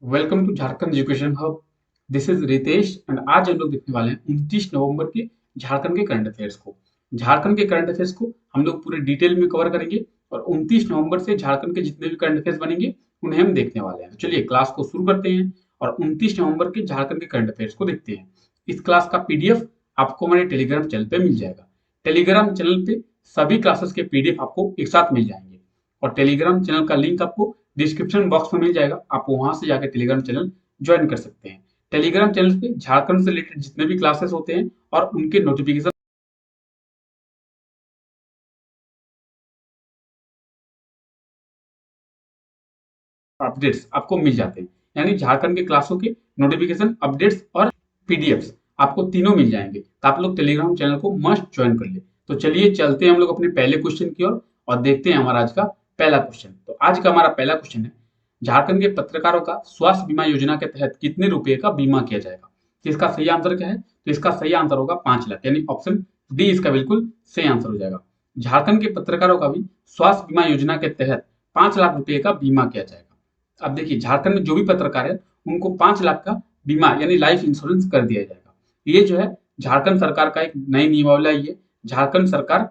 Welcome to Jharkhand education hub. This is Ritesh and आज हम लोग देखने वाले हैं 29 नवंबर के झारखंड के करंट अफेयर्स को। झारखंड के करंट अफेयर्स को हम लोग पूरे डिटेल में कवर करेंगे और 29 नवंबर से झारखंड के जितने भी करंट अफेयर्स बनेंगे उन्हें हम देखने वाले हैं। तो चलिए क्लास को शुरू करते हैं और 29 नवंबर के झारखंड के करंट अफेयर्स को देखते हैं। इस क्लास का पीडीएफ आपको हमारे टेलीग्राम चैनल पे मिल जाएगा। टेलीग्राम चैनल पे सभी क्लासेस के पीडीएफ आपको एक साथ मिल जाएंगे और टेलीग्राम चैनल का लिंक आपको डिस्क्रिप्शन बॉक्स में मिल जाएगा। आप वहां से जाकर टेलीग्राम चैनल ज्वाइन कर सकते हैं। टेलीग्राम चैनल पे झारखंड से रिलेटेड जितने भी क्लासेस होते हैं और उनके नोटिफिकेशन अपडेट्स आपको मिल जाते हैं। यानी झारखंड के क्लासों के नोटिफिकेशन अपडेट्स और पीडीएफ्स आपको तीनों मिल जाएंगे। तो आप लोग टेलीग्राम चैनल को मस्ट ज्वाइन कर ले। तो चलिए चलते हैं हम लोग अपने पहले क्वेश्चन की ओर और देखते हैं हमारा आज का पहला क्वेश्चन। तो आज का हमारा पहला क्वेश्चन है, झारखंड के पत्रकारों का स्वास्थ्य बीमा योजना के तहत कितने रुपए का बीमा किया जाएगा। तो इसका सही आंसर क्या है? तो इसका सही आंसर होगा 5 लाख, यानी ऑप्शन डी इसका बिल्कुल सही आंसर हो जाएगा। झारखंड के पत्रकारों का भी स्वास्थ्य बीमा योजना के तहत 5 लाख रुपए का बीमा किया जाएगा। अब देखिए झारखंड में जो भी पत्रकार है उनको 5 लाख का बीमा यानी लाइफ इंश्योरेंस कर दिया जाएगा। ये जो है झारखंड सरकार का एक नई नियमावली आई है। झारखंड सरकार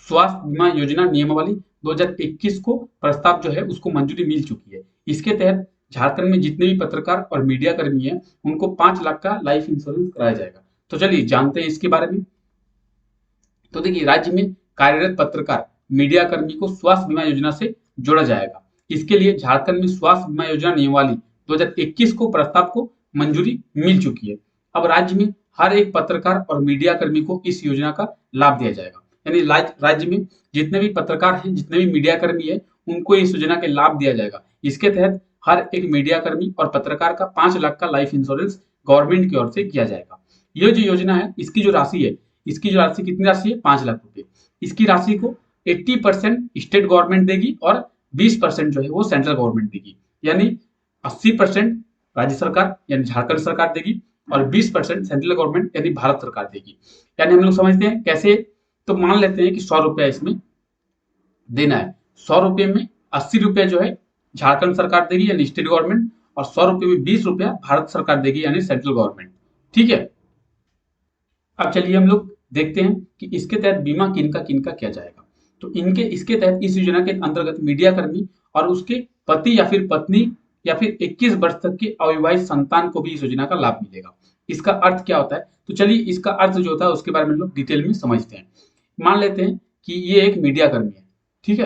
स्वास्थ्य बीमा योजना नियमावली 2021 को प्रस्ताव जो है उसको मंजूरी मिल चुकी है। इसके तहत झारखंड में जितने भी पत्रकार और मीडिया कर्मी हैं उनको 5 लाख का लाइफ इंश्योरेंस कराया जाएगा। तो चलिए जानते हैं इसके बारे में। तो देखिए राज्य में कार्यरत पत्रकार मीडिया कर्मी को स्वास्थ्य बीमा योजना से जोड़ा जाएगा। इसके लिए झारखंड में स्वास्थ्य बीमा योजना नियमावली 2021 को प्रस्ताव को मंजूरी मिल चुकी है। अब राज्य में हर एक पत्रकार और मीडिया कर्मी को इस योजना का लाभ दिया जाएगा। यानी राज्य में जितने भी पत्रकार हैं, जितने भी मीडिया कर्मी है, उनको इस योजना के लाभ दिया जाएगा। इसके तहत हर एक मीडिया कर्मी और पत्रकार का 5 लाख का लाइफ इंश्योरेंस गवर्नमेंट की ओर से किया जाएगा। ये जो योजना है इसकी जो राशि कितनी राशि है? 5 लाख रुपए। इसकी राशि को 80% स्टेट गवर्नमेंट देगी और 20% जो है वो सेंट्रल गवर्नमेंट देगी। यानी 80% राज्य सरकार यानी झारखंड सरकार देगी और 20% सेंट्रल गवर्नमेंट यानी भारत सरकार देगी। यानी हम लोग समझते हैं कैसे। तो मान लेते हैं कि 100 रुपया इसमें देना है। 100 रुपये में 80 रुपये जो है झारखंड सरकार देगी यानी स्टेट गवर्नमेंट और 100 रुपये में 20 रुपया भारत सरकार देगी यानी सेंट्रल गवर्नमेंट। ठीक है। अब चलिए हम लोग देखते हैं कि इसके तहत बीमा किनका किनका किया जाएगा। तो इसके तहत इस योजना के अंतर्गत मीडिया कर्मी और उसके पति या फिर पत्नी या फिर 21 वर्ष तक के अविवाहित संतान को भी इस योजना का लाभ मिलेगा। इसका अर्थ क्या होता है? तो चलिए इसका अर्थ जो होता है उसके बारे में हम लोग डिटेल में समझते हैं। मान लेते हैं कि ये एक मीडिया कर्मी है। ठीक है।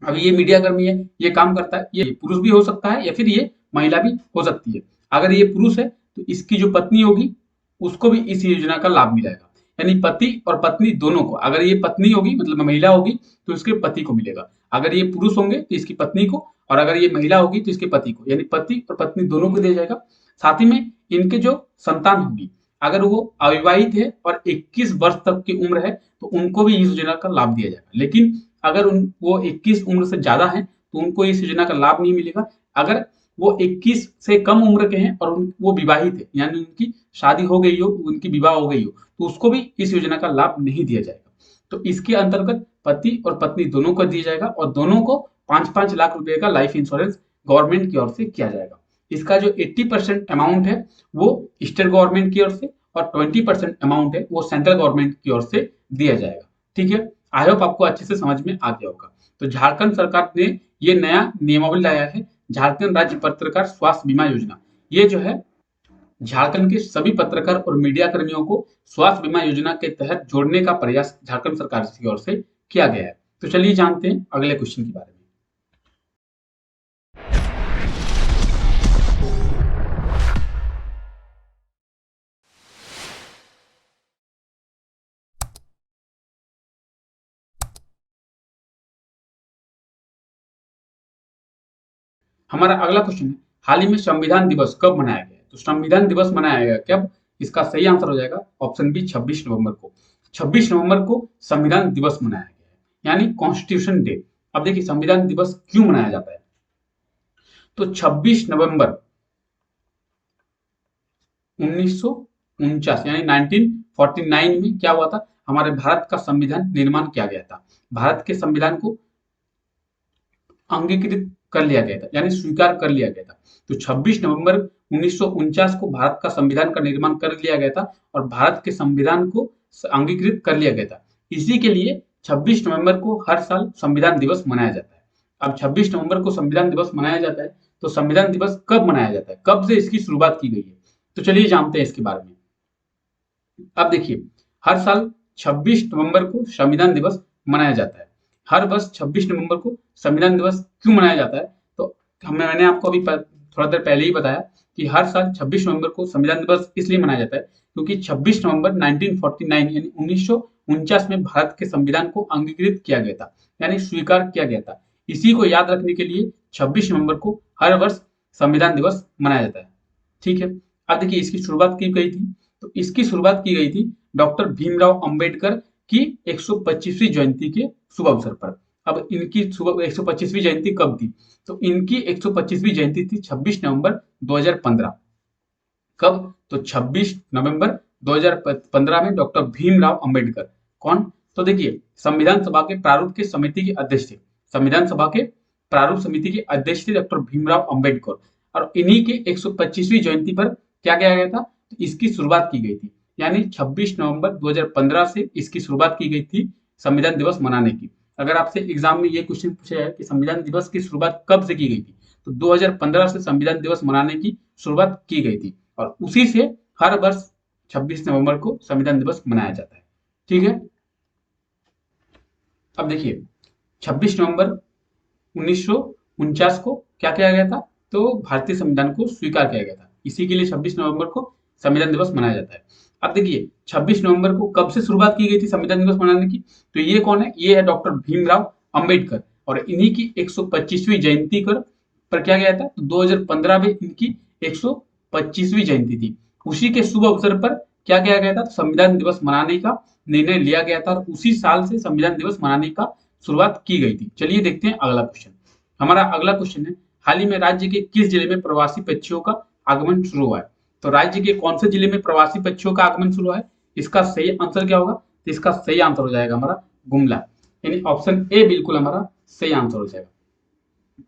अब ये मीडिया कर्मी है, ये काम करता है, ये पुरुष भी हो सकता है या फिर ये महिला भी हो सकती है। अगर ये पुरुष है तो इसकी जो पत्नी होगी उसको भी इस योजना का लाभ मिलेगा। यानी पति और पत्नी दोनों को, अगर ये पत्नी होगी मतलब महिला होगी तो इसके पति को मिलेगा, अगर ये पुरुष होंगे तो इसकी पत्नी को, और अगर ये महिला होगी तो इसके पति को, यानी पति और पत्नी दोनों को दिया जाएगा। साथ ही में इनके जो संतान होगी अगर वो अविवाहित है और 21 वर्ष तक की उम्र है तो उनको भी इस योजना का लाभ दिया जाएगा। लेकिन अगर वो 21 उम्र से ज्यादा है तो उनको इस योजना का लाभ नहीं मिलेगा। अगर वो 21 से कम उम्र के हैं और वो विवाहित है यानी उनकी शादी हो गई हो, उनकी विवाह हो गई हो, तो उसको भी इस योजना का लाभ नहीं दिया जाएगा। तो इसके अंतर्गत पति और पत्नी दोनों को दिया जाएगा और दोनों को 5-5 लाख रुपए का लाइफ इंश्योरेंस गवर्नमेंट की ओर से किया जाएगा। इसका जो 80% अमाउंट है वो स्टेट गवर्नमेंट की ओर से और 20% अमाउंट है वो सेंट्रल गवर्नमेंट की ओर से दिया जाएगा। ठीक है। आई होप आपको अच्छे से समझ में आ गया होगा। तो झारखंड सरकार ने ये नया नियमावली लाया है, झारखंड राज्य पत्रकार स्वास्थ्य बीमा योजना। ये जो है झारखंड के सभी पत्रकार और मीडिया कर्मियों को स्वास्थ्य बीमा योजना के तहत जोड़ने का प्रयास झारखंड सरकार की ओर से किया गया है। तो चलिए जानते हैं अगले क्वेश्चन के बारे में। हमारा अगला क्वेश्चन है, हाल ही में संविधान दिवस कब मनाया गया है? तो संविधान दिवस मनाया गया कब? इसका सही आंसर हो जाएगा ऑप्शन बी 26 नवंबर को। 26 नवंबर को संविधान दिवस मनाया गया है यानी कॉन्स्टिट्यूशन डे। अब देखिए संविधान दिवस क्यों मनाया जाता है? तो 26 नवंबर 1949 यानी 1949 में क्या हुआ था? हमारे भारत का संविधान निर्माण किया गया था। भारत के संविधान को अंगीकृत कर लिया गया था, यानी स्वीकार कर लिया गया था। तो 26 नवंबर 1949 को भारत का संविधान का निर्माण कर लिया गया था और भारत के संविधान को अंगीकृत कर लिया गया था। इसी के लिए 26 नवंबर को हर साल संविधान दिवस मनाया जाता है। अब 26 नवंबर को संविधान दिवस मनाया जाता है, तो संविधान दिवस कब मनाया जाता है, कब से इसकी शुरुआत की गई है, तो चलिए जानते हैं इसके बारे में। अब देखिए, हर साल 26 नवंबर को संविधान दिवस मनाया जाता है। हर वर्ष 26 नवंबर को संविधान दिवस क्यों मनाया जाता है, तो मैंने आपको अभी थोड़ा देर पहले ही बताया कि हर साल 26 नवंबर को संविधान दिवस इसलिए मनाया जाता है क्योंकि 26 नवंबर 1949 यानी 1949 में भारत के संविधान को अंगीकृत किया गया था, यानी स्वीकार किया गया था। इसी को याद रखने के लिए 26 नवंबर को हर वर्ष संविधान दिवस मनाया जाता है। ठीक है, अब देखिए इसकी शुरुआत की गई थी, तो इसकी शुरुआत की गई थी डॉक्टर भीमराव अंबेडकर की 125वीं जयंती के शुभ अवसर पर। अब इनकी 125वीं जयंती कब थी, तो इनकी 125वीं जयंती थी 26 नवंबर 2015। कब, तो 26 नवंबर 2015 में डॉक्टर भीमराव अंबेडकर, कौन, तो देखिए संविधान सभा के प्रारूप के समिति के अध्यक्ष थे। संविधान सभा के प्रारूप समिति के अध्यक्ष थे डॉक्टर भीमराव अंबेडकर, और इन्हीं के 125वीं जयंती पर क्या किया गया था, तो इसकी शुरुआत की गई थी, यानी 26 नवंबर 2015 से इसकी शुरुआत की गई थी संविधान दिवस मनाने की। अगर आपसे एग्जाम में ये क्वेश्चन पूछा है कि संविधान दिवस की शुरुआत कब से की गई थी, तो 2015 से संविधान दिवस मनाने की शुरुआत की गई थी और उसी से हर वर्ष 26 नवंबर को संविधान दिवस मनाया जाता है। ठीक है, अब देखिए 26 नवंबर 1949 को क्या किया गया था, तो भारतीय संविधान को स्वीकार किया गया था। इसी के लिए 26 नवंबर को संविधान दिवस मनाया जाता है। अब देखिए 26 नवंबर को कब से शुरुआत की गई थी संविधान दिवस मनाने की, तो ये कौन है, ये है डॉक्टर भीमराव अंबेडकर, और इन्हीं की 125वीं जयंती पर क्या गया था, तो 2015 में इनकी 125वीं जयंती थी। उसी के शुभ अवसर पर क्या किया गया था, संविधान दिवस मनाने का निर्णय लिया गया था और उसी साल से संविधान दिवस मनाने का शुरुआत की गई थी। चलिए देखते हैं अगला क्वेश्चन। हमारा अगला क्वेश्चन है, हाल ही में राज्य के किस जिले में प्रवासी पक्षियों का आगमन शुरू हुआ है, तो राज्य के कौन से जिले में प्रवासी पक्षियों का आगमन शुरू हुआ है, इसका सही आंसर क्या होगा, तो इसका सही आंसर हो जाएगा हमारा गुमला, यानी ऑप्शन ए बिल्कुल हमारा सही आंसर हो जाएगा।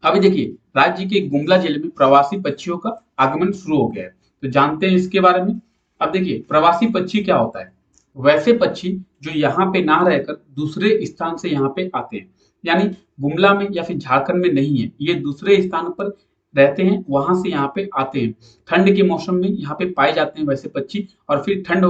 अभी देखिए राज्य के गुमला जिले में प्रवासी पक्षियों का आगमन शुरू हो गया है, तो जानते हैं इसके बारे में। अब देखिए प्रवासी पक्षी क्या होता है, वैसे पक्षी जो यहाँ पे ना रहकर दूसरे स्थान से यहाँ पे आते हैं, यानी गुमला में या फिर झारखंड में नहीं है, ये दूसरे स्थान पर रहते हैं, वहां से यहाँ पे आते हैं। ठंड के मौसम में यहाँ पे पाए जाते हैं वैसे पक्षी, और फिर ठंड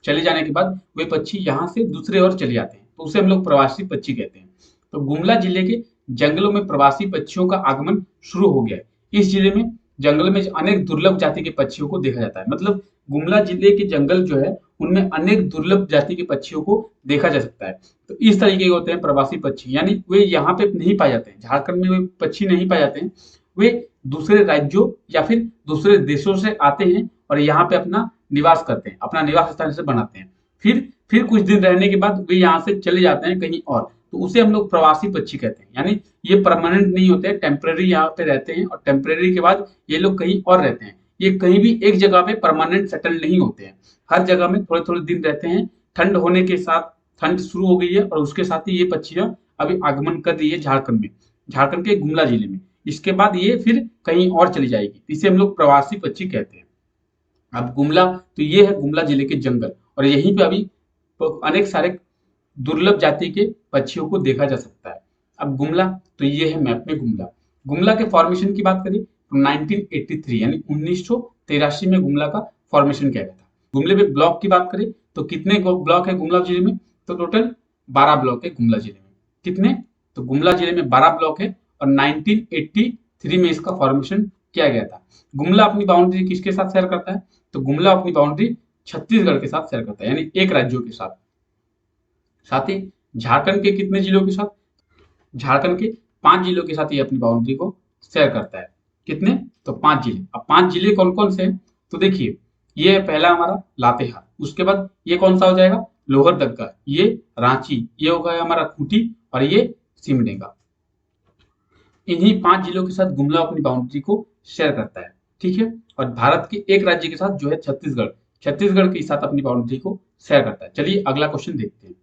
चले जाने के बाद वे पक्षी यहाँ से दूसरे ओर चले जाते हैं, तो उसे हम लोग प्रवासी पक्षी कहते हैं। तो गुमला जिले के जंगलों में प्रवासी पक्षियों का आगमन शुरू हो गया है। इस जिले में जंगल में अनेक दुर्लभ जाति के पक्षियों को देखा जाता है, मतलब गुमला जिले के जंगल जो है उनमें अनेक दुर्लभ जाति के पक्षियों को देखा जा सकता है। तो इस तरीके के होते हैं प्रवासी पक्षी, यानी वे यहाँ पे नहीं पाए जाते हैं, झारखंड में वे पक्षी नहीं पाए जाते हैं, वे दूसरे राज्यों या फिर दूसरे देशों से आते हैं और यहाँ पे अपना निवास करते हैं, अपना निवास स्थान से बनाते हैं। फिर कुछ दिन रहने के बाद वे यहाँ से चले जाते हैं कहीं और, तो उसे हम लोग प्रवासी पक्षी कहते हैं। यानी ये परमानेंट नहीं होते हैं, टेम्परेरी यहाँ पे रहते हैं और टेम्परेरी के बाद ये लोग कहीं और रहते हैं। ये कहीं भी एक जगह पे परमानेंट सेटल नहीं होते हैं, हर जगह में थोड़े थोड़े दिन रहते हैं। ठंड होने के साथ, ठंड शुरू हो गई है और उसके साथ ही ये पक्षियां अभी आगमन कर रही है झारखंड में, झारखंड के गुमला जिले में। इसके बाद ये फिर कहीं और चली जाएगी, इसे हम लोग प्रवासी पक्षी कहते हैं। अब गुमला, तो ये है गुमला जिले के जंगल, और यहीं पे अभी अनेक सारे दुर्लभ जाति के पक्षियों को देखा जा सकता है। अब गुमला, तो ये है मैप में गुमला। गुमला के फॉर्मेशन की बात करें तो 1983 यानी 1983 में गुमला का फॉर्मेशन किया गया था। गुमले में ब्लॉक की बात करें तो कितने ब्लॉक है गुमला जिले में, तो टोटल 12 ब्लॉक है गुमला जिले में। कितने, तो गुमला जिले में 12 ब्लॉक है और 1983 में इसका फॉर्मेशन किया गया था। गुमला अपनी बाउंड्री किसके साथ शेयर करता है, तो गुमला अपनी बाउंड्री छत्तीसगढ़ के साथ शेयर करता है, यानी एक राज्यों के साथ। साथ ही झारखंड के कितने जिलों के साथ, झारखंड के 5 जिलों के साथ ये अपनी बाउंड्री को शेयर करता है। कितने, तो 5 जिले। अब 5 जिले कौन कौन से हैं, तो देखिए ये पहला हमारा लातेहार, उसके बाद ये कौन सा हो जाएगा, लोहरदग्गा, ये रांची, ये हो गया हमारा खूंटी, और ये सिमडेगा। इन्हीं 5 जिलों के साथ गुमला अपनी बाउंड्री को शेयर करता है। ठीक है, और भारत के एक राज्य के साथ जो है छत्तीसगढ़, छत्तीसगढ़ के साथ अपनी बाउंड्री को शेयर करता है। चलिए अगला क्वेश्चन देखते हैं।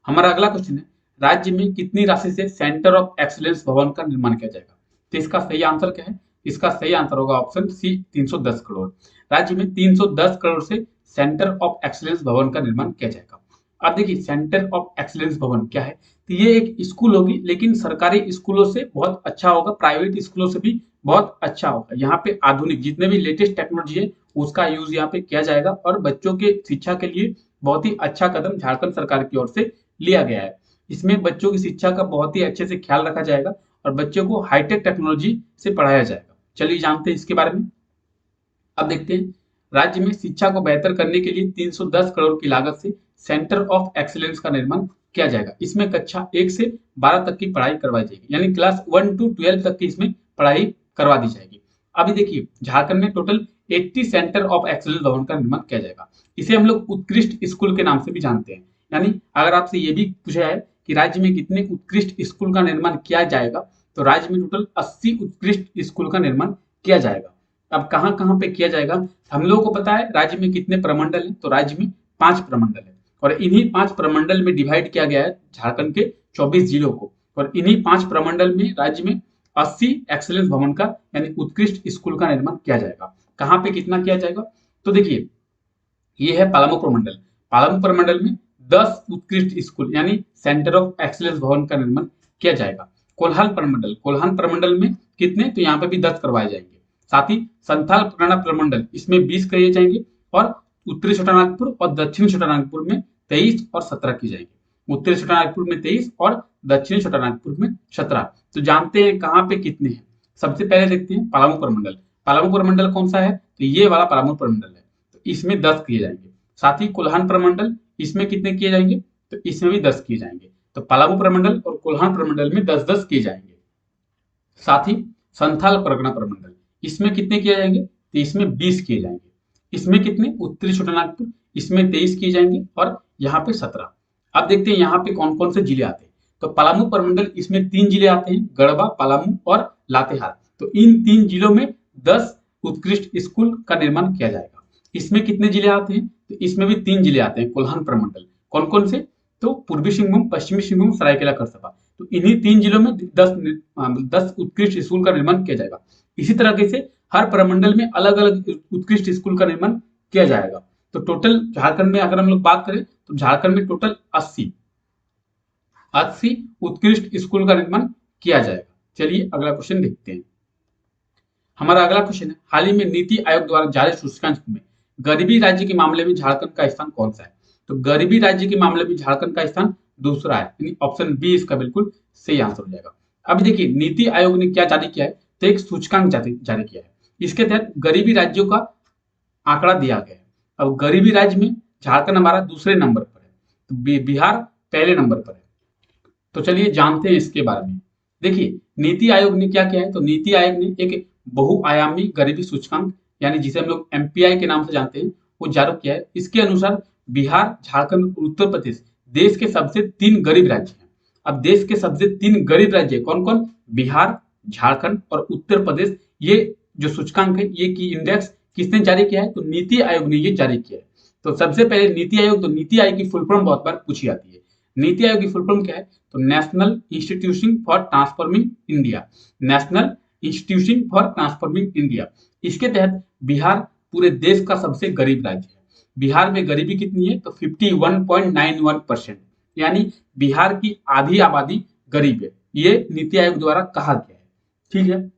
हमारा अगला क्वेश्चन है, राज्य में कितनी राशि से सेंटर ऑफ एक्सीलेंस भवन का निर्माण किया जाएगा, तो इसका सही आंसर क्या है? इसका सही आंसर होगा ऑप्शन सी 310 करोड़। राज्य में 310 करोड़ से सेंटर ऑफ एक्सीलेंस भवन का निर्माण किया जाएगा। अब देखिए सेंटर ऑफ एक्सीलेंस भवन क्या है? तो ये एक स्कूल होगी, लेकिन सरकारी स्कूलों से बहुत अच्छा होगा, प्राइवेट स्कूलों से भी बहुत अच्छा होगा। यहाँ पे आधुनिक जितने भी लेटेस्ट टेक्नोलॉजी है उसका यूज यहाँ पे किया जाएगा और बच्चों के शिक्षा के लिए बहुत ही अच्छा कदम झारखंड सरकार की ओर से लिया गया है। इसमें बच्चों की शिक्षा का बहुत ही अच्छे से ख्याल रखा जाएगा और बच्चों को हाईटेक टेक्नोलॉजी से पढ़ाया जाएगा। चलिए जानते हैं इसके बारे में। अब देखते हैं, राज्य में शिक्षा को बेहतर करने के लिए 310 करोड़ की लागत से सेंटर ऑफ एक्सीलेंस का निर्माण किया जाएगा। इसमें कक्षा 1 से 12 तक की पढ़ाई करवाई जाएगी, यानी क्लास 1 to 12 तक की इसमें पढ़ाई करवा दी जाएगी। अभी देखिए झारखंड में टोटल 80 सेंटर ऑफ एक्सीलेंस भवन का निर्माण किया जाएगा। इसे हम लोग उत्कृष्ट स्कूल के नाम से भी जानते हैं। यानी अगर आपसे ये भी पूछा है कि राज्य में कितने उत्कृष्ट स्कूल का निर्माण किया जाएगा, तो राज्य में टोटल 80 उत्कृष्ट स्कूल का निर्माण किया जाएगा। अब कहाँ कहाँ पे किया जाएगा? हम लोगों को पता है राज्य में कितने प्रमंडल हैं, तो राज्य में 5 प्रमंडल है और इन्हीं 5 प्रमंडल में डिवाइड किया गया है झारखंड के 24 जिलों को। और इन्हीं 5 प्रमंडल में राज्य में 80 एक्सीलेंस भवन का यानी उत्कृष्ट स्कूल का निर्माण किया जाएगा। कहाँ पे कितना किया जाएगा? तो देखिए ये है पलामू प्रमंडल। पलामू प्रमंडल में 10 उत्कृष्ट स्कूल यानी सेंटर ऑफ एक्सीलेंस भवन का निर्माण किया जाएगा। कोल्हान प्रमंडल में कितने? तो यहाँ पे भी 10 करवाए जाएंगे। साथ ही संथाल परगना प्रमंडल इसमें 20 किए जाएंगे और उत्तरी छोटानागपुर और दक्षिणी छोटानागपुर में 23 और 17 की जाएंगे। उत्तरी छोटानागपुर में 23 और दक्षिणी छोटानागपुर में 17। तो जानते हैं कहाँ पे कितने हैं। सबसे पहले देखते हैं पलामू प्रमंडल। पलामू प्रमंडल कौन सा है? तो ये वाला पलामू प्रमंडल है, तो इसमें 10 किए जाएंगे। साथ ही कोल्हान प्रमंडल इसमें कितने किए जाएंगे? तो इसमें भी 10 किए जाएंगे। तो पलामू प्रमंडल और कोल्हान प्रमंडल में 10-10 किए जाएंगे। साथ ही संथाल परगना प्रमंडल इसमें कितने किए जाएंगे? तो इसमें 20 किए जाएंगे। इसमें कितने? उत्तरी छोटानागपुर इसमें 23 किए जाएंगे और यहाँ पे 17। अब देखते हैं यहाँ पे कौन कौन से जिले आते हैं। तो पलामू प्रमंडल इसमें 3 जिले आते हैं, गढ़वा, पलामू और लातेहार। तो इन 3 जिलों में 10 उत्कृष्ट स्कूल का निर्माण किया जाएगा। इसमें कितने जिले आते हैं? तो इसमें भी 3 जिले आते हैं कोल्हान प्रमंडल। कौन कौन से? तो पूर्वी सिंहभूम, पश्चिमी सिंहभूम, सरायकेला खरसावां। तो इन्हीं 3 जिलों में 10 उत्कृष्ट स्कूल का निर्माण किया जाएगा। इसी तरीके से हर प्रमंडल में अलग अलग उत्कृष्ट स्कूल का निर्माण किया जाएगा। तो टोटल झारखंड में अगर हम लोग बात करें तो झारखंड में टोटल 80 उत्कृष्ट स्कूल का निर्माण किया जाएगा। चलिए अगला क्वेश्चन देखते हैं। हमारा अगला क्वेश्चन है, हाल ही में नीति आयोग द्वारा जारी सूचकांक में गरीबी राज्य के मामले में झारखंड का स्थान कौन सा है? तो गरीबी राज्य के मामले में झारखंड का स्थान दूसरा है, यानी ऑप्शन बी इसका बिल्कुल सही आंसर हो जाएगा। अभी देखिए नीति आयोग ने क्या जारी किया है? तो एक सूचकांक जारी किया है। इसके तहत गरीबी राज्यों का आंकड़ा दिया गया है। अब गरीबी राज्य में झारखंड हमारा दूसरे नंबर पर है, तो बिहार पहले नंबर पर है। तो चलिए जानते हैं इसके बारे में। देखिए नीति आयोग ने क्या किया है? तो नीति आयोग ने एक बहुआयामी गरीबी सूचकांक यानी जिसे हम लोग एमपीआई के नाम से जानते हैं वो जारी किया है। इसके अनुसार बिहार, झारखंड और उत्तर प्रदेश देश के सबसे 3 गरीब राज्य हैं। अब देश के सबसे 3 गरीब राज्य कौन कौन? बिहार, झारखंड और उत्तर प्रदेश। ये जो सूचकांक है ये की इंडेक्स किसने जारी किया है? तो नीति आयोग ने ये जारी किया है। तो सबसे पहले नीति आयोग, तो नीति आयोग की फुल फॉर्म बहुत बार पूछी जाती है। नीति आयोग की फुल फॉर्म क्या है? तो national institution for transforming India. National institution for transforming India. इसके तहत बिहार पूरे देश का सबसे गरीब राज्य है। बिहार में गरीबी कितनी है? तो 51.91%, यानी बिहार की आधी आबादी गरीब है। ये नीति आयोग द्वारा कहा गया है। ठीक है।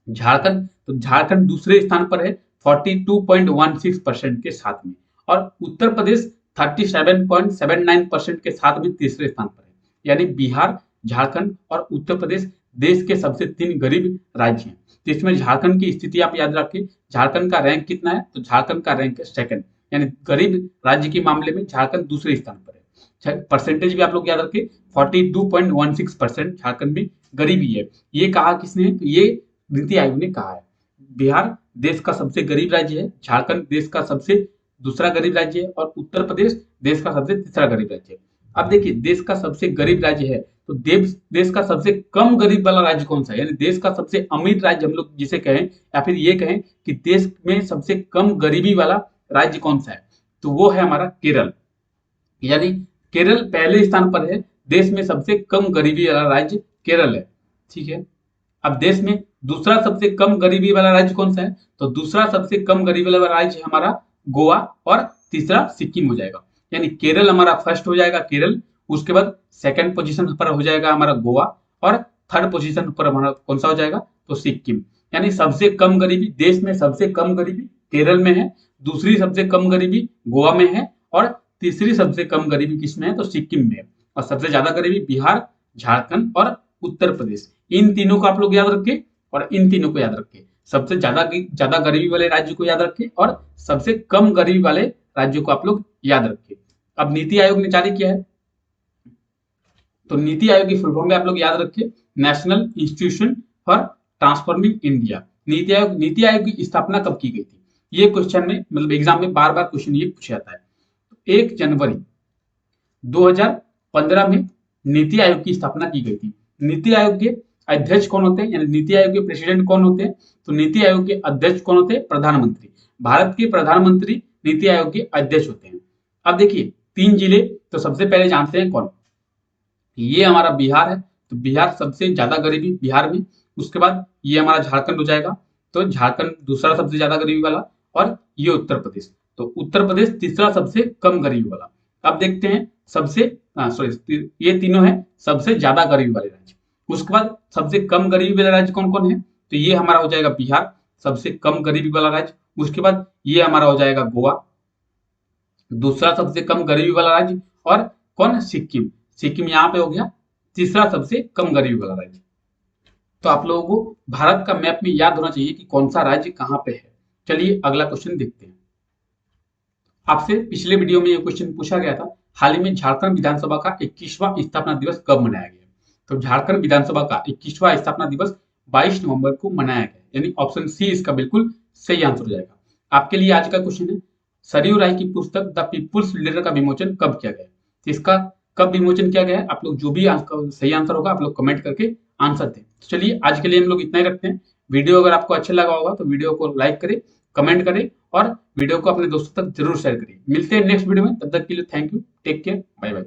झारखंड, तो झारखंड दूसरे स्थान पर है 42.16% के साथ में, और उत्तर प्रदेश 37.79% के साथ में तीसरे स्थान पर है। यानी बिहार, झारखंड और उत्तर प्रदेश देश के सबसे 3 गरीब राज्य हैं। तो इसमें झारखंड की स्थिति आप याद रखिए। झारखंड का रैंक कितना है? तो झारखंड का रैंक है 2nd, यानी गरीब राज्य के मामले में झारखंड दूसरे स्थान पर है। परसेंटेज भी आप लोग याद रखिए, 42.16% झारखंड में गरीबी है। ये कहा किसने? तो ये नीति आयोग ने कहा है। बिहार देश का सबसे गरीब राज्य है, झारखंड देश का सबसे दूसरा गरीब राज्य है और उत्तर प्रदेश देश का सबसे तीसरा गरीब राज्य है। अब देखिए देश का सबसे गरीब राज्य है तो देश का सबसे कम गरीब वाला राज्य कौन सा है? यानी देश का सबसे अमीर राज्य हम लोग जिसे कहें, या फिर ये कहें कि देश में सबसे कम गरीबी वाला राज्य कौन सा है? तो वो है हमारा केरल। यानी केरल पहले स्थान पर है, देश में सबसे कम गरीबी वाला राज्य केरल है। ठीक है। अब देश में दूसरा सबसे कम गरीबी वाला राज्य कौन सा है? तो दूसरा सबसे कम गरीबी वाला राज्य हमारा गोवा और तीसरा सिक्किम हो जाएगा। यानी केरल हमारा फर्स्ट हो जाएगा, केरल, उसके बाद सेकंड पोजीशन पर हो जाएगा हमारा गोवा और थर्ड पोजीशन पर हमारा कौन सा हो जाएगा? तो सिक्किम। यानी सबसे कम गरीबी, देश में सबसे कम गरीबी केरल में है, दूसरी सबसे कम गरीबी गोवा में है और तीसरी सबसे कम गरीबी किसमें है? तो सिक्किम में है। और सबसे ज्यादा गरीबी बिहार, झारखंड और उत्तर प्रदेश, इन तीनों को आप लोग याद रखें और इन तीनों को याद रखें। सबसे ज्यादा गरीबी वाले राज्य को याद रखें और सबसे कम गरीबी वाले राज्यों को आप लोग याद रखें। अब नीति आयोग ने जारी किया है, तो नीति आयोग की फुल फॉर्म में आप लोग याद रखें, national institution for transforming India. NITI Aayog की स्थापना कब की गई थी? ये क्वेश्चन में मतलब एग्जाम में बार बार क्वेश्चन ये पूछा जाता है। 1 जनवरी 2015 में नीति आयोग की स्थापना की गई थी। नीति आयोग के अध्यक्ष कौन होते हैं, यानी नीति आयोग के प्रेसिडेंट कौन होते हैं? तो नीति आयोग के अध्यक्ष कौन होते हैं? प्रधानमंत्री। भारत के प्रधानमंत्री नीति आयोग के अध्यक्ष होते हैं। अब देखिए 3 जिले, तो सबसे पहले जानते हैं कौन? ये हमारा बिहार है, तो बिहार सबसे ज्यादा गरीबी बिहार में। उसके बाद ये हमारा झारखंड हो जाएगा, तो झारखंड दूसरा सबसे ज्यादा गरीबी वाला, और ये उत्तर प्रदेश, तो उत्तर प्रदेश तीसरा सबसे कम गरीबी वाला। अब देखते हैं सबसे सॉरी ये तीनों है सबसे ज्यादा गरीबी वाले राज्य। उसके बाद सबसे कम गरीबी वाला राज्य कौन कौन है? तो ये हमारा हो जाएगा बिहार, सबसे कम गरीबी वाला राज्य। उसके बाद ये हमारा हो जाएगा गोवा, दूसरा सबसे कम गरीबी वाला राज्य, और कौन? सिक्किम। सिक्किम यहाँ पे हो गया तीसरा सबसे कम गरीबी वाला राज्य। तो आप लोगों को भारत का मैप में याद होना चाहिए कि कौन सा राज्य कहाँ पे है। चलिए अगला क्वेश्चन देखते हैं। आपसे पिछले वीडियो में ये क्वेश्चन पूछा गया था, हाल ही में झारखंड विधानसभा का 21वां स्थापना दिवस कब मनाया गया? तो झारखंड विधानसभा का 21वां स्थापना दिवस 22 नवंबर को मनाया गया, यानी ऑप्शन सी इसका बिल्कुल सही आंसर हो जाएगा। आपके लिए आज का क्वेश्चन है, सरयू राय की पुस्तक द पीपुल्स लीडर का विमोचन कब किया गया? तो इसका कब विमोचन किया गया है? आप लोग जो भी सही आंसर होगा आप लोग कमेंट करके आंसर दें। तो चलिए आज के लिए हम लोग इतना ही रखते हैं। वीडियो अगर आपको अच्छा लगा होगा तो वीडियो को लाइक करें, कमेंट करें और वीडियो को अपने दोस्तों तक जरूर शेयर करिए। मिलते हैं नेक्स्ट वीडियो में, तब तक के लिए thank you, take care, bye bye.